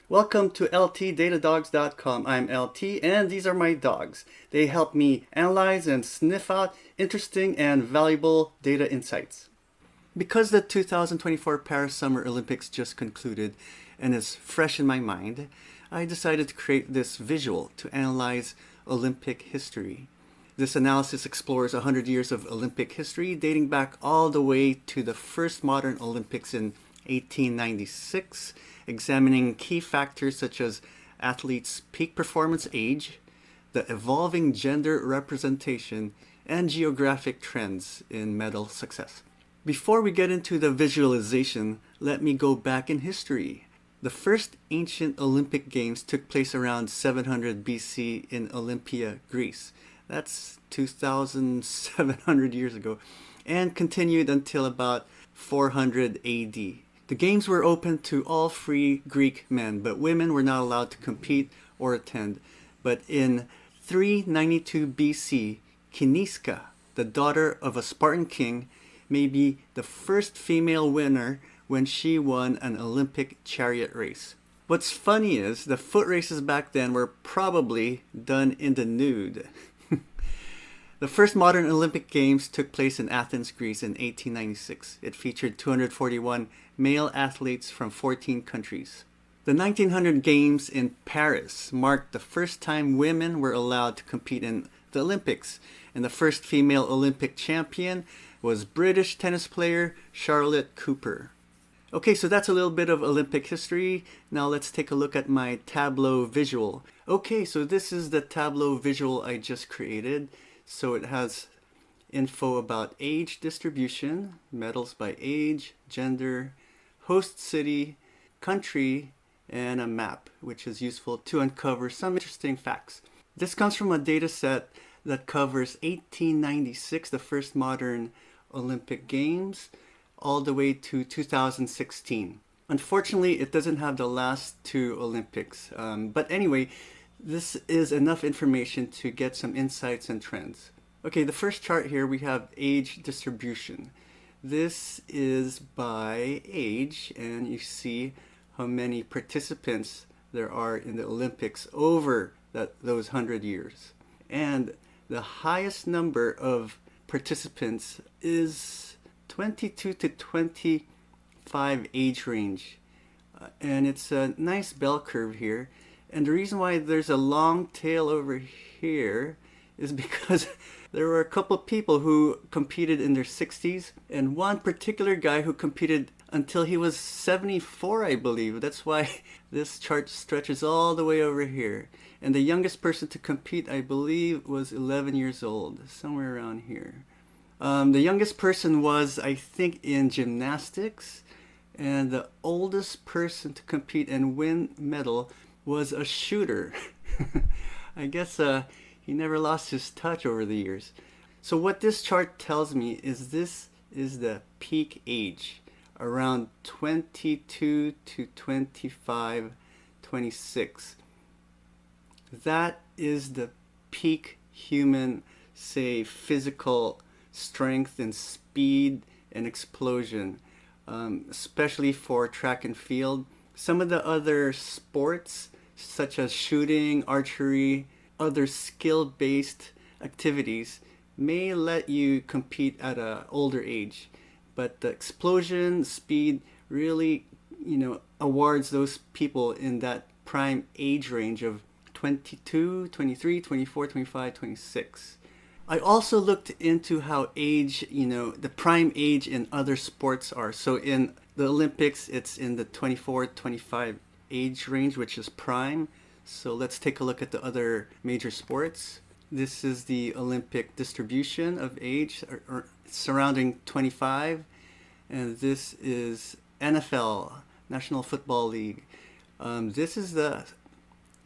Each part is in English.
Welcome to LTDataDogs.com. I'm LT and these are my dogs. They help me analyze and sniff out interesting and valuable data insights. Because the 2024 Paris Summer Olympics just concluded and is fresh in my mind, I decided to create this visual to analyze Olympic history. This analysis explores 100 years of Olympic history dating back all the way to the first modern Olympics in 1896, examining key factors such as athletes' peak performance age, the evolving gender representation, and geographic trends in medal success. Before we get into the visualization, let me go back in history. The first ancient Olympic Games took place around 700 BC in Olympia, Greece. That's 2,700 years ago, and continued until about 400 AD. The games were open to all free Greek men, but women were not allowed to compete or attend. But in 392 BC, Kiniska, the daughter of a Spartan king, may be the first female winner when she won an Olympic chariot race. What's funny is the foot races back then were probably done in the nude. The first modern Olympic Games took place in Athens, Greece in 1896. It featured 241 male athletes from 14 countries. The 1900 Games in Paris marked the first time women were allowed to compete in the Olympics, and the first female Olympic champion was British tennis player Charlotte Cooper. Okay, so that's a little bit of Olympic history. Now let's take a look at my Tableau visual. Okay, so this is the Tableau visual I just created. So it has info about age distribution, medals by age, gender, host city, country, and a map, which is useful to uncover some interesting facts. This comes from a data set that covers 1896, the first modern Olympic Games, all the way to 2016. Unfortunately, it doesn't have the last two Olympics. But anyway, this is enough information to get some insights and trends. Okay, the first chart here we have age distribution. This is by age, and you see how many participants there are in the Olympics over those 100 years. And the highest number of participants is 22 to 25 age range. And it's a nice bell curve here. And the reason why there's a long tail over here is because there were a couple of people who competed in their 60s, and one particular guy who competed until he was 74, I believe. That's why this chart stretches all the way over here. And the youngest person to compete, I believe, was 11 years old, somewhere around here. The youngest person was, I think, in gymnastics, and the oldest person to compete and win medal was a shooter. I guess he never lost his touch over the years. So what this chart tells me is this is the peak age, around 22 to 25, 26. That is the peak human, say, physical strength and speed and explosion, especially for track and field. Some of the other sports, such as shooting, archery, other skill-based activities, may let you compete at an older age. But the explosion speed really, awards those people in that prime age range of 22, 23, 24, 25, 26. I also looked into how age, the prime age in other sports are. So in the Olympics, it's in the 24, 25 age range, which is prime. So let's take a look at the other major sports. This is the Olympic distribution of age surrounding 25. And this is NFL, National Football League. This is the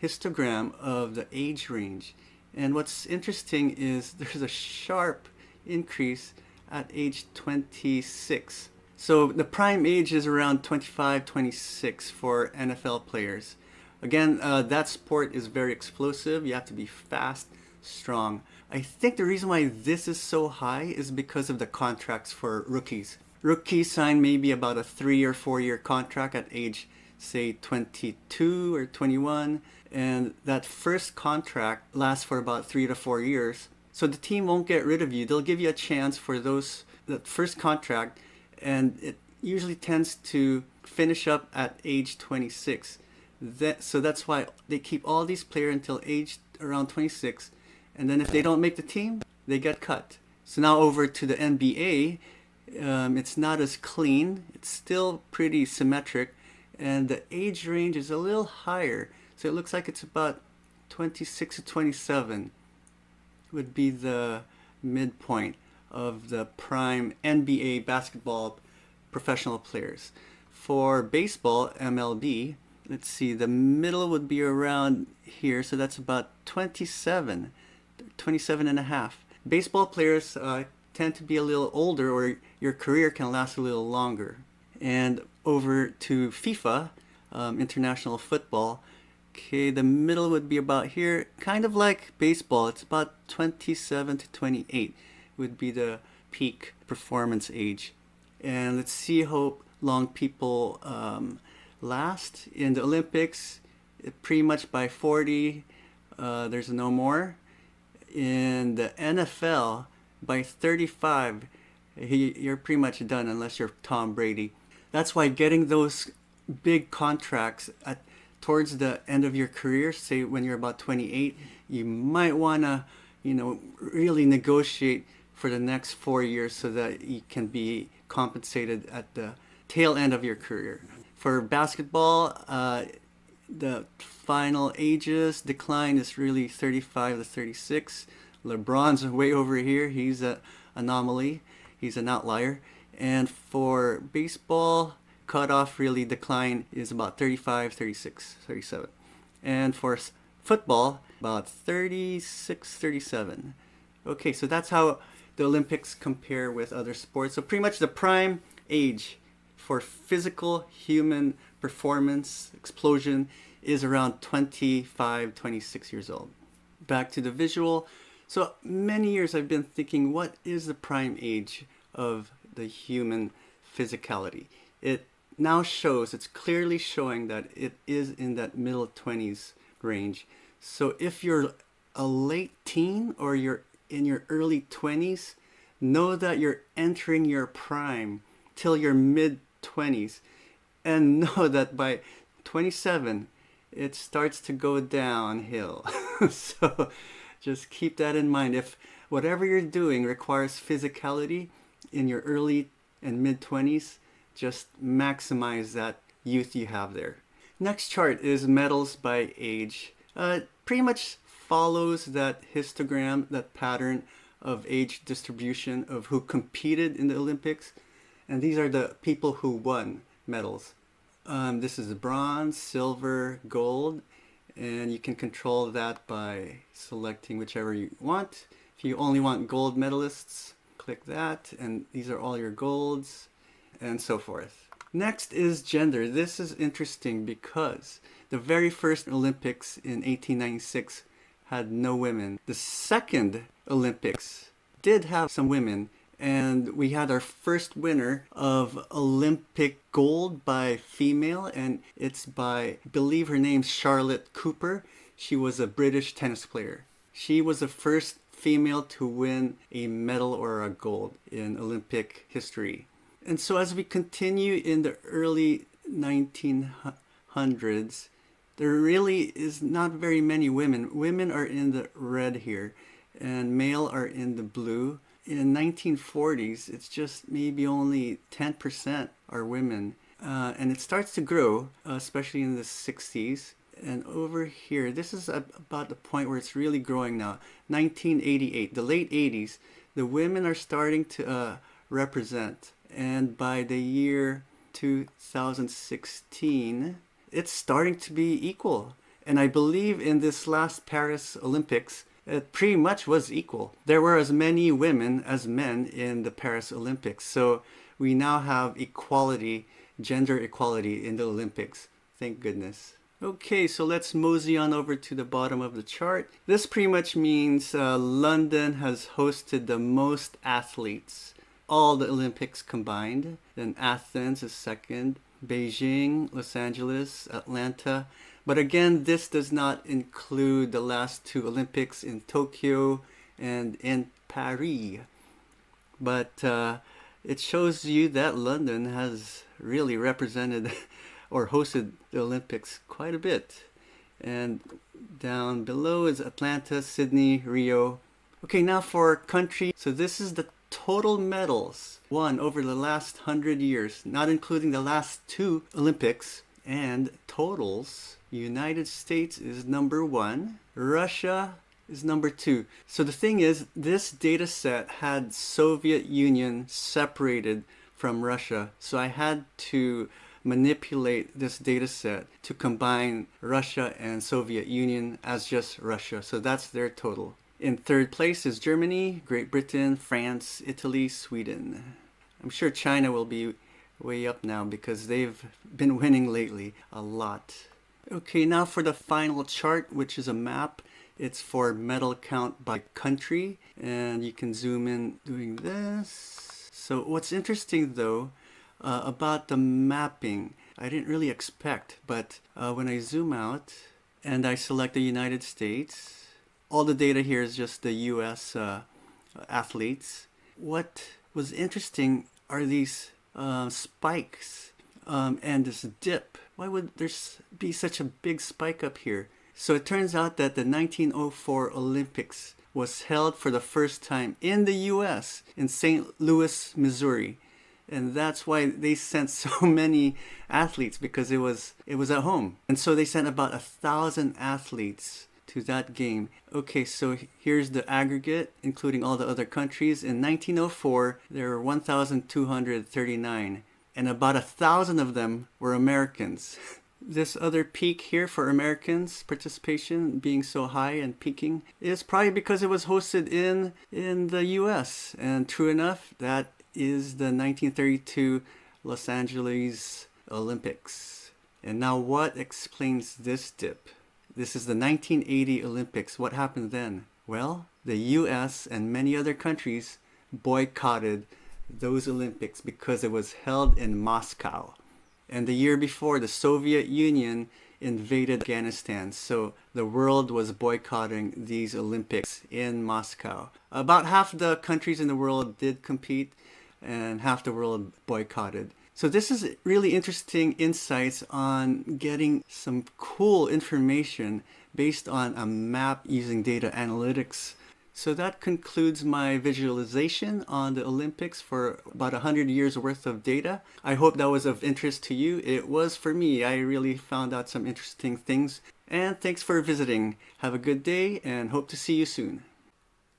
histogram of the age range. And what's interesting is there's a sharp increase at age 26. So the prime age is around 25, 26 for NFL players. Again, that sport is very explosive. You have to be fast, strong. I think the reason why this is so high is because of the contracts for rookies. Rookies sign maybe about a 3 or 4 year contract at age say 22 or 21, and that first contract lasts for about 3 to 4 years. So the team won't get rid of you. They'll give you a chance for that first contract, and it usually tends to finish up at age 26. So that's why they keep all these players until age around 26, and then if they don't make the team, they get cut. So now over to the NBA. It's not as clean. It's still pretty symmetric, and the age range is a little higher. So it looks like it's about 26 to 27 would be the midpoint of the prime NBA basketball professional players. For baseball, MLB, let's see, the middle would be around here, so that's about 27 and a half. Baseball players tend to be a little older, or your career can last a little longer. And over to FIFA, international football. Okay, the middle would be about here, kind of like baseball. It's about 27 to 28 would be the peak performance age. And let's see how long people last in the Olympics. Pretty much by 40, there's no more. In the NFL, by 35, you're pretty much done unless you're Tom Brady. That's why getting those big contracts towards the end of your career, say when you're about 28, you might want to, really negotiate for the next 4 years so that you can be compensated at the tail end of your career. For basketball, the final ages decline is really 35 to 36. LeBron's way over here. He's an anomaly. He's an outlier. And for baseball, cutoff really decline is about 35, 36, 37. And for football, about 36, 37. Okay, so that's how the Olympics compare with other sports. So pretty much the prime age for physical human performance explosion is around 25, 26 years old. Back to the visual. So many years I've been thinking, what is the prime age of the human physicality? It now shows, it's clearly showing that it is in that middle 20s range. So if you're a late teen or you're in your early 20s, know that you're entering your prime till your mid 20s, and know that by 27 it starts to go downhill. So just keep that in mind. If whatever you're doing requires physicality in your early and mid 20s, just maximize that youth you have there. Next chart is medals by age. Pretty much follows that histogram, that pattern of age distribution of who competed in the Olympics. And these are the people who won medals. This is bronze, silver, gold, and you can control that by selecting whichever you want. If you only want gold medalists, click that, and these are all your golds, and so forth. Next is gender. This is interesting because the very first Olympics in 1896 had no women. The second Olympics did have some women, and we had our first winner of Olympic gold by female, and it's by, I believe her name's Charlotte Cooper. She was a British tennis player. She was the first female to win a medal or a gold in Olympic history. And so as we continue in the early 1900s, there really is not very many women. Women are in the red here, and male are in the blue. In 1940s, it's just maybe only 10% are women. And it starts to grow, especially in the 60s. And over here, this is about the point where it's really growing now. 1988, the late 80s, the women are starting to represent. And by the year 2016, it's starting to be equal. And I believe in this last Paris Olympics, it pretty much was equal. There were as many women as men in the Paris Olympics. So we now have equality, gender equality in the Olympics. Thank goodness. Okay, so let's mosey on over to the bottom of the chart. This pretty much means London has hosted the most athletes, all the Olympics combined. Then Athens is second. Beijing, Los Angeles, Atlanta. But again, this does not include the last two Olympics in Tokyo and in Paris. But it shows you that London has really represented or hosted the Olympics quite a bit. And down below is Atlanta, Sydney, Rio. Okay, now for country. So this is the total medals won over the last 100 years, not including the last two Olympics. And totals, United States is number one, Russia is number two. So the thing is, this data set had Soviet Union separated from Russia. So I had to manipulate this data set to combine Russia and Soviet Union as just Russia. So that's their total. In third place is Germany, Great Britain, France, Italy, Sweden. I'm sure China will be way up now because they've been winning lately a lot. Okay, now for the final chart, which is a map. It's for medal count by country, and you can zoom in doing this. So what's interesting though about the mapping, I didn't really expect, but when I zoom out and I select the United States, all the data here is just the US athletes. What was interesting are these spikes and this dip. Why would there be such a big spike up here? So it turns out that the 1904 Olympics was held for the first time in the US in St. Louis, Missouri. And that's why they sent so many athletes, because it was at home. And so they sent about 1,000 athletes to that game. Okay, so here's the aggregate, including all the other countries. In 1904, there were 1,239, and about 1,000 of them were Americans. This other peak here for Americans participation being so high and peaking is probably because it was hosted in the US. And true enough, that is the 1932 Los Angeles Olympics. And now what explains this dip? This is the 1980 Olympics. What happened then? Well, the US and many other countries boycotted those Olympics because it was held in Moscow. And the year before, the Soviet Union invaded Afghanistan. So the world was boycotting these Olympics in Moscow. About half the countries in the world did compete, and half the world boycotted. So this is really interesting insights on getting some cool information based on a map using data analytics. So that concludes my visualization on the Olympics for about 100 years worth of data. I hope that was of interest to you. It was for me. I really found out some interesting things. And thanks for visiting. Have a good day and hope to see you soon.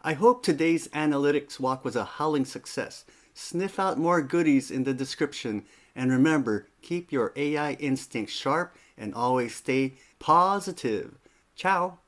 I hope today's analytics walk was a howling success. Sniff out more goodies in the description. And remember, keep your AI instinct sharp and always stay positive. Ciao!